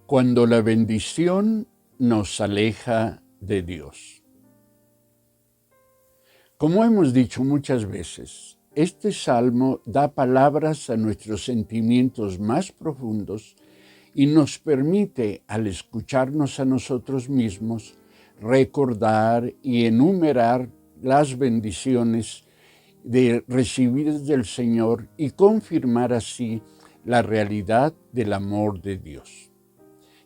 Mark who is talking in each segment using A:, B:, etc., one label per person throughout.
A: Cuando la bendición nos aleja de Dios. Como hemos dicho muchas veces, este salmo da palabras a nuestros sentimientos más profundos y nos permite, al escucharnos a nosotros mismos, recordar y enumerar las bendiciones recibidas del Señor y confirmar así la realidad del amor de Dios.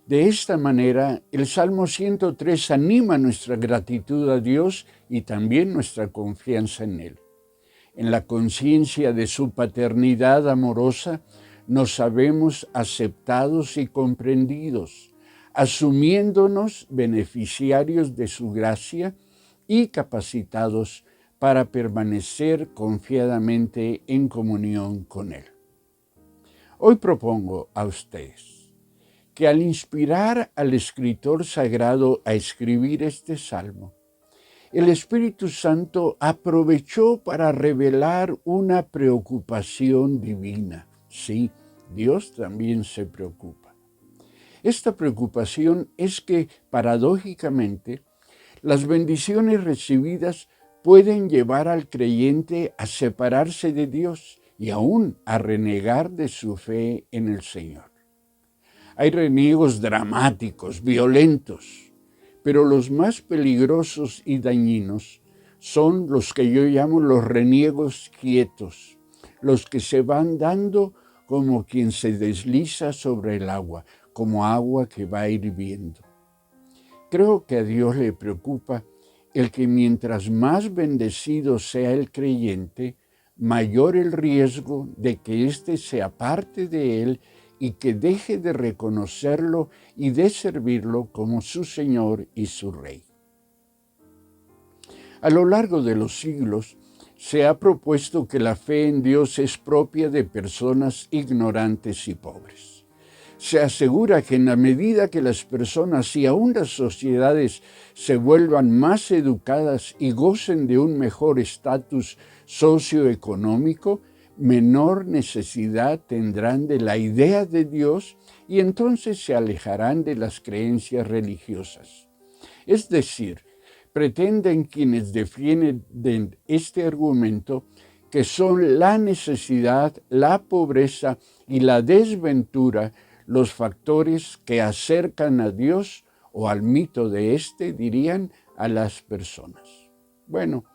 A: De esta manera, el Salmo 103 anima nuestra gratitud a Dios y también nuestra confianza en Él. En la conciencia de su paternidad amorosa, nos sabemos aceptados y comprendidos, asumiéndonos beneficiarios de su gracia y capacitados para permanecer confiadamente en comunión con Él. Hoy propongo a ustedes que al inspirar al escritor sagrado a escribir este salmo, el Espíritu Santo aprovechó para revelar una preocupación divina. Sí, Dios también se preocupa. Esta preocupación es que, paradójicamente, las bendiciones recibidas pueden llevar al creyente a separarse de Dios y aún a renegar de su fe en el Señor. Hay reniegos dramáticos, violentos, pero los más peligrosos y dañinos son los que yo llamo los reniegos quietos, los que se van dando como quien se desliza sobre el agua, como agua que va hirviendo. Creo que a Dios le preocupa el que mientras más bendecido sea el creyente, mayor el riesgo de que éste se aparte de él y que deje de reconocerlo y de servirlo como su Señor y su Rey. A lo largo de los siglos, se ha propuesto que la fe en Dios es propia de personas ignorantes y pobres. Se asegura que en la medida que las personas y aún las sociedades se vuelvan más educadas y gocen de un mejor estatus socioeconómico, menor necesidad tendrán de la idea de Dios y entonces se alejarán de las creencias religiosas. Es decir, pretenden quienes defienden este argumento que son la necesidad, la pobreza y la desventura los factores que acercan a Dios o al mito de dirían, a las personas. Bueno,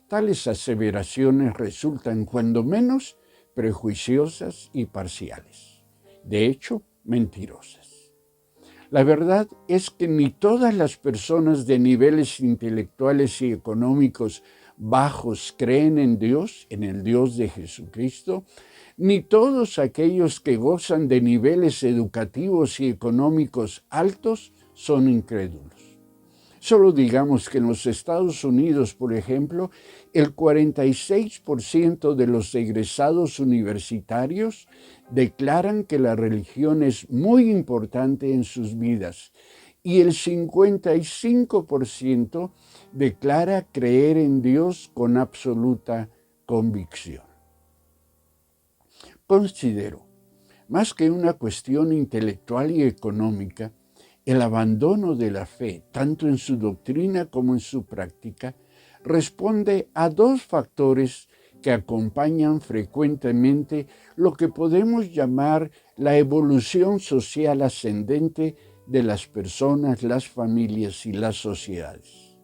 A: tales aseveraciones resultan cuando menos prejuiciosas y parciales, de hecho, mentirosas. La verdad es que ni todas las personas de niveles intelectuales y económicos bajos creen en Dios, en el Dios de Jesucristo, ni todos aquellos que gozan de niveles educativos y económicos altos son incrédulos. Solo digamos que en los Estados Unidos, por ejemplo, el 46% de los egresados universitarios declaran que la religión es muy importante en sus vidas y el 55% declara creer en Dios con absoluta convicción. Considero, más que una cuestión intelectual y económica, el abandono de la fe, tanto en su doctrina como en su práctica, responde a dos factores que acompañan frecuentemente lo que podemos llamar la evolución social ascendente de las personas, las familias y las sociedades.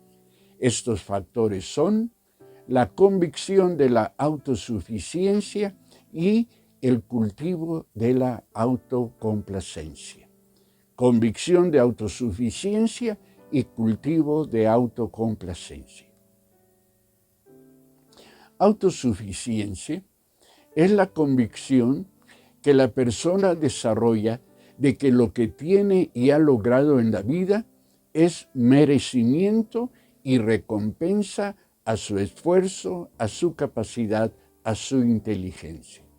A: Estos factores son la convicción de la autosuficiencia y el cultivo de la autocomplacencia. Convicción de autosuficiencia y cultivo de autocomplacencia. Autosuficiencia es la convicción que la persona desarrolla de que lo que tiene y ha logrado en la vida es merecimiento y recompensa a su esfuerzo, a su capacidad, a su inteligencia.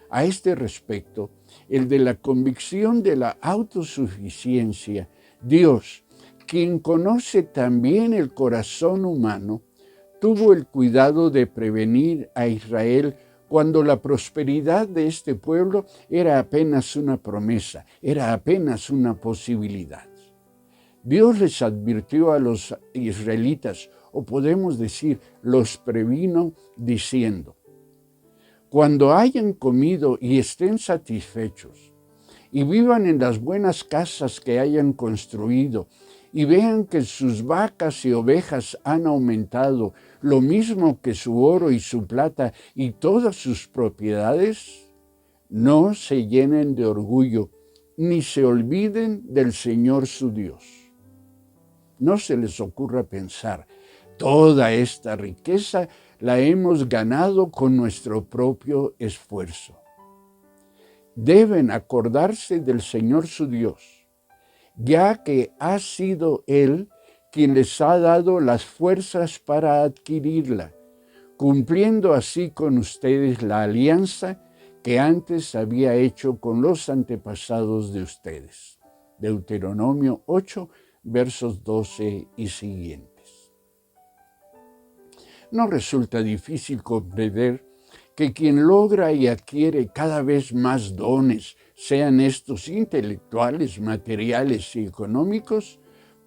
A: A este respecto, el de la convicción de la autosuficiencia, Dios, quien conoce también el corazón humano, tuvo el cuidado de prevenir a Israel cuando la prosperidad de este pueblo era apenas una promesa, era apenas una posibilidad. Dios les advirtió a los israelitas, o podemos decir, los previno diciendo: cuando hayan comido y estén satisfechos, y vivan en las buenas casas que hayan construido, y vean que sus vacas y ovejas han aumentado, lo mismo que su oro y su plata y todas sus propiedades, no se llenen de orgullo, ni se olviden del Señor su Dios. No se les ocurra pensar, toda esta riqueza la hemos ganado con nuestro propio esfuerzo. Deben acordarse del Señor su Dios, ya que ha sido Él quien les ha dado las fuerzas para adquirirla, cumpliendo así con ustedes la alianza que antes había hecho con los antepasados de ustedes. Deuteronomio 8, versos 12 y siguientes. No resulta difícil comprender que quien logra y adquiere cada vez más dones, sean estos intelectuales, materiales y económicos,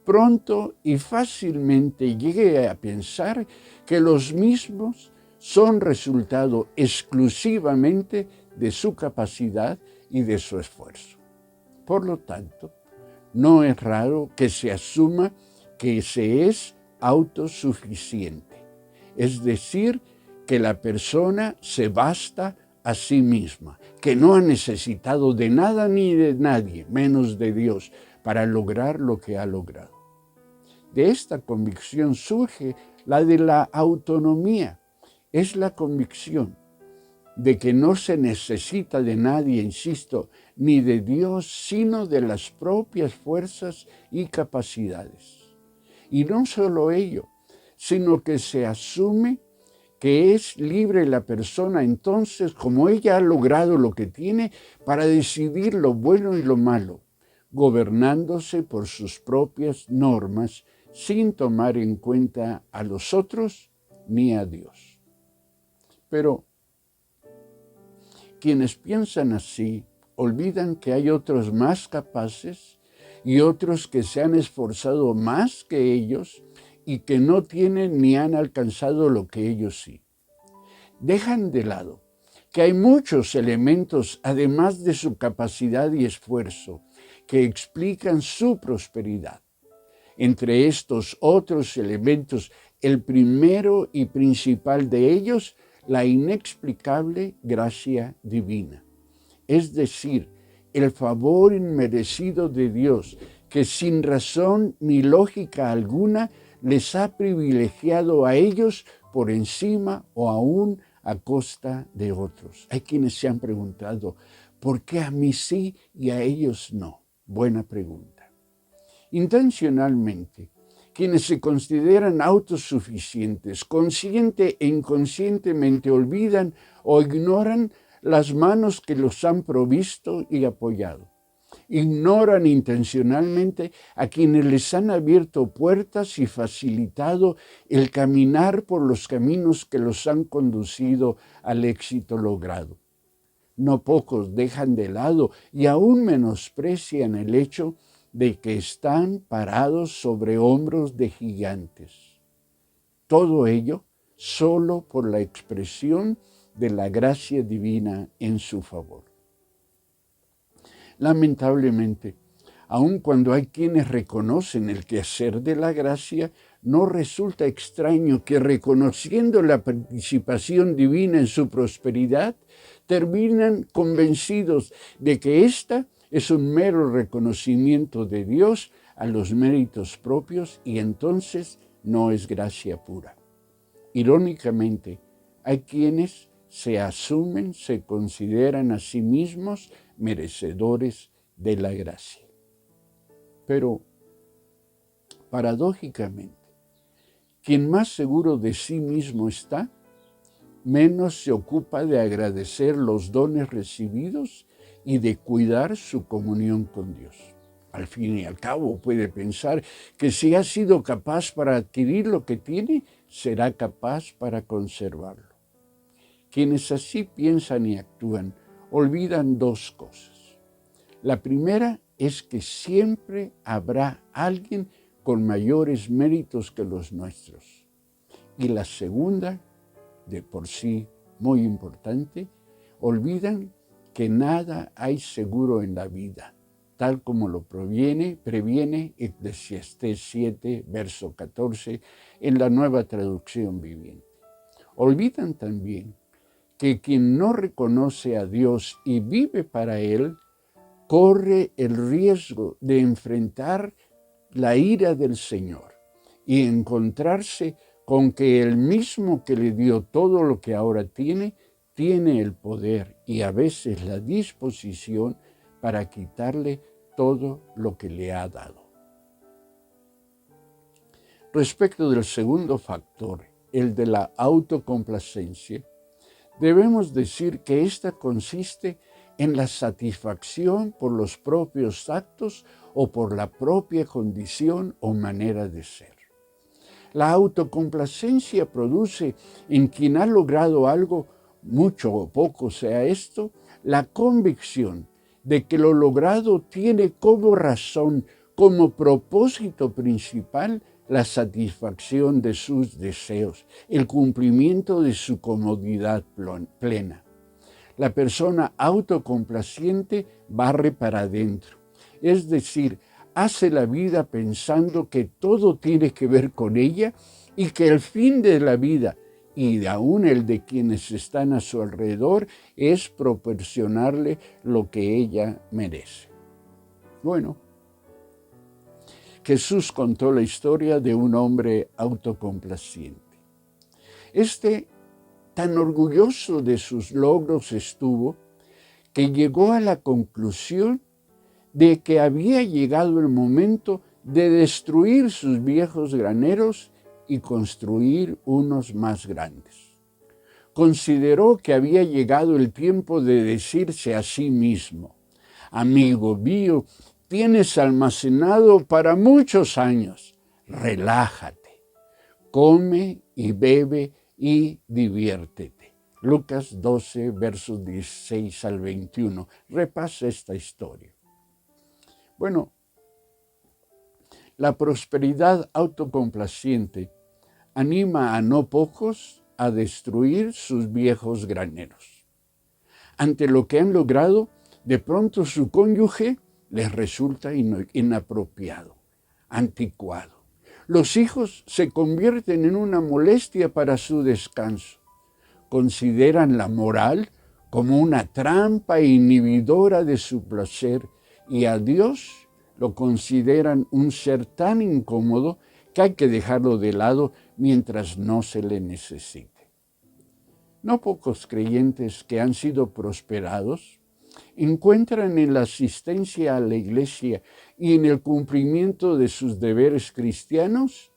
A: pronto y fácilmente llegue a pensar que los mismos son resultado exclusivamente de su capacidad y de su esfuerzo. Por lo tanto, no es raro que se asuma que se es autosuficiente, es decir, que la persona se basta a sí misma, que no ha necesitado de nada ni de nadie, menos de Dios, para lograr lo que ha logrado. De esta convicción surge la de la autonomía. Es la convicción de que no se necesita de nadie, insisto, ni de Dios, sino de las propias fuerzas y capacidades. Y no solo ello, sino que se asume que es libre la persona entonces, como ella ha logrado lo que tiene, para decidir lo bueno y lo malo, gobernándose por sus propias normas, sin tomar en cuenta a los otros ni a Dios. Pero quienes piensan así olvidan que hay otros más capaces y otros que se han esforzado más que ellos y que no tienen ni han alcanzado lo que ellos sí. Dejan de lado que hay muchos elementos, además de su capacidad y esfuerzo, que explican su prosperidad. Entre estos otros elementos, el primero y principal de ellos, la inexplicable gracia divina. Es decir, el favor inmerecido de Dios, que sin razón ni lógica alguna les ha privilegiado a ellos por encima o aún a costa de otros. Hay quienes se han preguntado, ¿por qué a mí sí y a ellos no? Buena pregunta. Intencionalmente, quienes se consideran autosuficientes, consciente e inconscientemente olvidan o ignoran las manos que los han provisto y apoyado. Ignoran intencionalmente a quienes les han abierto puertas y facilitado el caminar por los caminos que los han conducido al éxito logrado. No pocos dejan de lado y aún menosprecian el hecho de que están parados sobre hombros de gigantes. Todo ello solo por la expresión de la gracia divina en su favor. Lamentablemente, aun cuando hay quienes reconocen el quehacer de la gracia, no resulta extraño que, reconociendo la participación divina en su prosperidad, terminan convencidos de que ésta es un mero reconocimiento de Dios a los méritos propios y entonces no es gracia pura. Irónicamente, hay quienes se consideran a sí mismos merecedores de la gracia. Pero, paradójicamente, quien más seguro de sí mismo está, menos se ocupa de agradecer los dones recibidos y de cuidar su comunión con Dios. Al fin y al cabo puede pensar que si ha sido capaz para adquirir lo que tiene, será capaz para conservarlo. Quienes así piensan y actúan olvidan dos cosas. La primera es que siempre habrá alguien con mayores méritos que los nuestros. Y la segunda, de por sí muy importante, olvidan que nada hay seguro en la vida, tal como lo previene Eclesiastés 7, verso 14, en la Nueva Traducción Viviente. Olvidan también que quien no reconoce a Dios y vive para Él, corre el riesgo de enfrentar la ira del Señor y encontrarse con que el mismo que le dio todo lo que ahora tiene el poder y a veces la disposición para quitarle todo lo que le ha dado. Respecto del segundo factor, el de la autocomplacencia, debemos decir que esta consiste en la satisfacción por los propios actos o por la propia condición o manera de ser. La autocomplacencia produce en quien ha logrado algo, mucho o poco sea esto, la convicción de que lo logrado tiene como razón, como propósito principal, la satisfacción de sus deseos, el cumplimiento de su comodidad plena. La persona autocomplaciente barre para adentro, es decir, hace la vida pensando que todo tiene que ver con ella y que el fin de la vida y aún el de quienes están a su alrededor es proporcionarle lo que ella merece. Bueno, Jesús contó la historia de un hombre autocomplaciente. Tan orgulloso de sus logros estuvo que llegó a la conclusión de que había llegado el momento de destruir sus viejos graneros y construir unos más grandes. Consideró que había llegado el tiempo de decirse a sí mismo: amigo mío, tienes almacenado para muchos años, relájate, come y bebe y diviértete. Lucas 12, versos 16 al 21. Repasa esta historia. Bueno, la prosperidad autocomplaciente anima a no pocos a destruir sus viejos graneros. Ante lo que han logrado, de pronto su cónyuge les resulta inapropiado, anticuado. Los hijos se convierten en una molestia para su descanso. Consideran la moral como una trampa inhibidora de su placer y a Dios lo consideran un ser tan incómodo que hay que dejarlo de lado mientras no se le necesite. No pocos creyentes que han sido prosperados encuentran en la asistencia a la iglesia y en el cumplimiento de sus deberes cristianos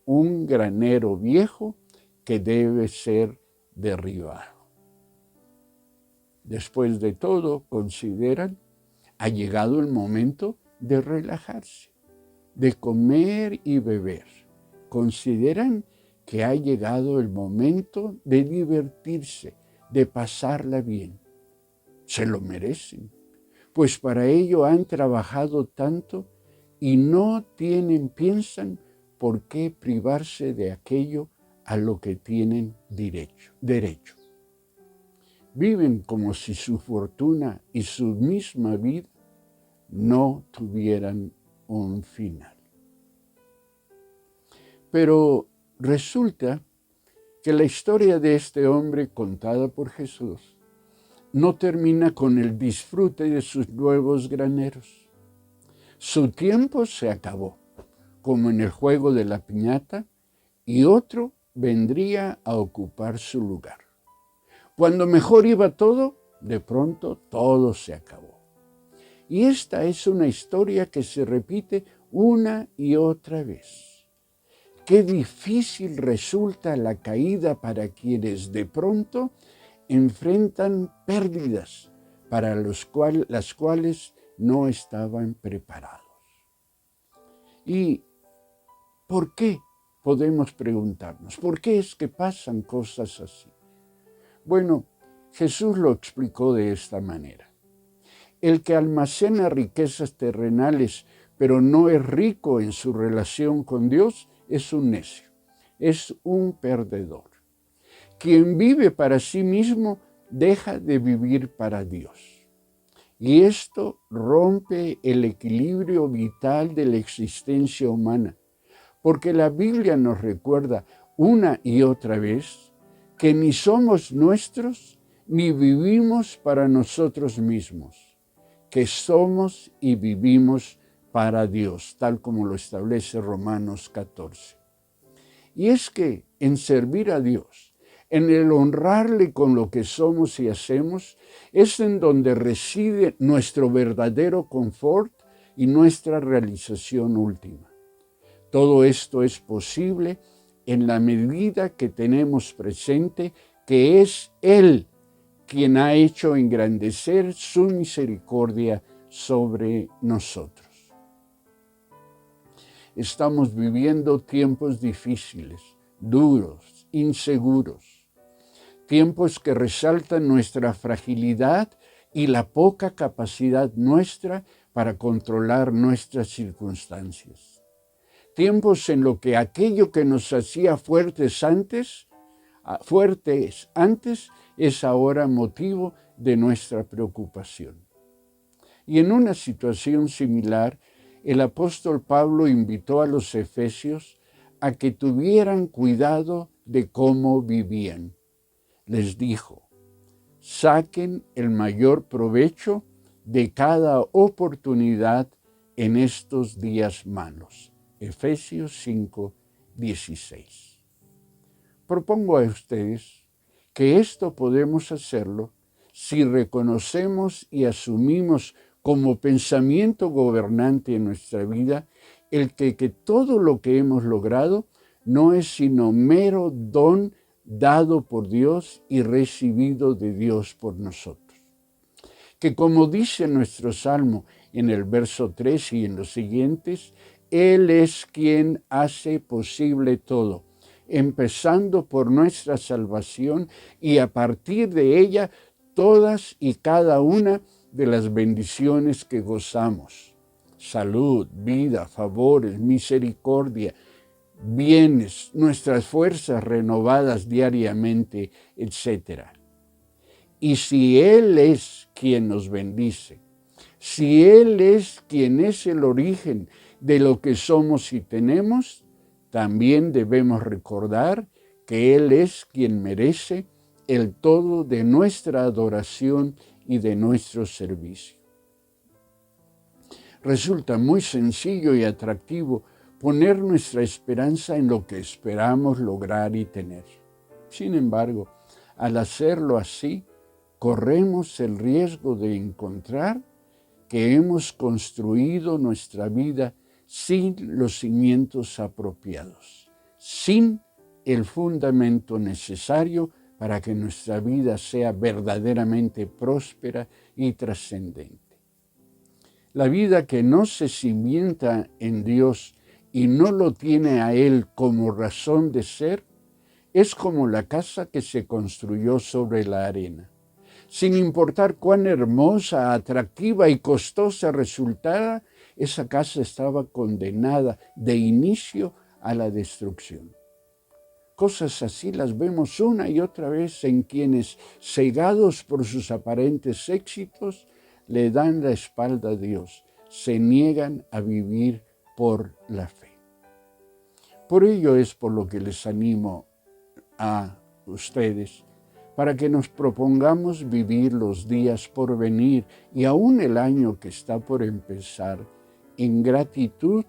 A: un granero viejo que debe ser derribado. Después de todo, consideran, ha llegado el momento de relajarse, de comer y beber. Consideran que ha llegado el momento de divertirse, de pasarla bien. Se lo merecen, pues para ello han trabajado tanto y no piensan por qué privarse de aquello a lo que tienen derecho. Viven como si su fortuna y su misma vida no tuvieran un final. Pero resulta que la historia de este hombre contada por Jesús no termina con el disfrute de sus nuevos graneros. Su tiempo se acabó, como en el juego de la piñata, y otro vendría a ocupar su lugar. Cuando mejor iba todo, de pronto todo se acabó. Y esta es una historia que se repite una y otra vez. Qué difícil resulta la caída para quienes de pronto enfrentan pérdidas para las cuales no estaban preparados. ¿Y por qué? Podemos preguntarnos, ¿por qué es que pasan cosas así? Bueno, Jesús lo explicó de esta manera. El que almacena riquezas terrenales, pero no es rico en su relación con Dios, es un necio, es un perdedor. Quien vive para sí mismo deja de vivir para Dios. Y esto rompe el equilibrio vital de la existencia humana, porque la Biblia nos recuerda una y otra vez que ni somos nuestros ni vivimos para nosotros mismos, que somos y vivimos para Dios, tal como lo establece Romanos 14. Y es que en servir a Dios, en el honrarle con lo que somos y hacemos, es en donde reside nuestro verdadero confort y nuestra realización última. Todo esto es posible en la medida que tenemos presente que es Él quien ha hecho engrandecer su misericordia sobre nosotros. Estamos viviendo tiempos difíciles, duros, inseguros, tiempos que resaltan nuestra fragilidad y la poca capacidad nuestra para controlar nuestras circunstancias. Tiempos en los que aquello que nos hacía fuertes antes es ahora motivo de nuestra preocupación. Y en una situación similar, el apóstol Pablo invitó a los efesios a que tuvieran cuidado de cómo vivían. Les dijo: saquen el mayor provecho de cada oportunidad en estos días malos. Efesios 5:16. Propongo a ustedes que esto podemos hacerlo si reconocemos y asumimos como pensamiento gobernante en nuestra vida el que todo lo que hemos logrado no es sino mero don dado por Dios y recibido de Dios por nosotros. Que como dice nuestro Salmo en el verso 3 y en los siguientes, Él es quien hace posible todo, empezando por nuestra salvación y a partir de ella todas y cada una de las bendiciones que gozamos: salud, vida, favores, misericordia, bienes, nuestras fuerzas renovadas diariamente, etc. Y si Él es quien nos bendice, si Él es quien es el origen de lo que somos y tenemos, también debemos recordar que Él es quien merece el todo de nuestra adoración y de nuestro servicio. Resulta muy sencillo y atractivo poner nuestra esperanza en lo que esperamos lograr y tener. Sin embargo, al hacerlo así, corremos el riesgo de encontrar que hemos construido nuestra vida sin los cimientos apropiados, sin el fundamento necesario para que nuestra vida sea verdaderamente próspera y trascendente. La vida que no se cimienta en Dios y no lo tiene a Él como razón de ser, es como la casa que se construyó sobre la arena. Sin importar cuán hermosa, atractiva y costosa resultara, esa casa estaba condenada de inicio a la destrucción. Cosas así las vemos una y otra vez en quienes, cegados por sus aparentes éxitos, le dan la espalda a Dios, se niegan a vivir por la fe. Por ello es por lo que les animo a ustedes, para que nos propongamos vivir los días por venir y aún el año que está por empezar en gratitud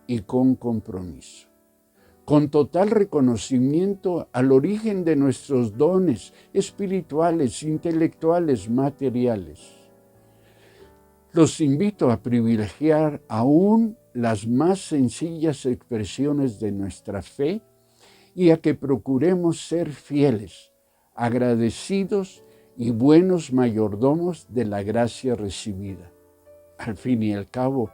A: y con compromiso, con total reconocimiento al origen de nuestros dones espirituales, intelectuales, materiales. Los invito a privilegiar aún las más sencillas expresiones de nuestra fe y a que procuremos ser fieles, agradecidos y buenos mayordomos de la gracia recibida. Al fin y al cabo,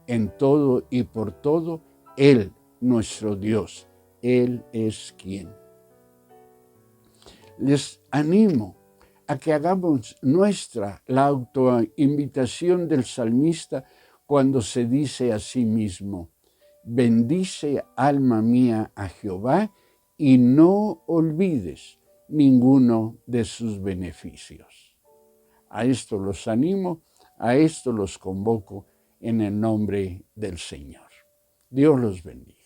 A: en todo y por todo, Él, nuestro Dios, Él es quien. Les animo a que hagamos nuestra la autoinvitación del salmista cuando se dice a sí mismo: bendice, alma mía, a Jehová, y no olvides ninguno de sus beneficios. A esto los animo, a esto los convoco en el nombre del Señor. Dios los bendiga.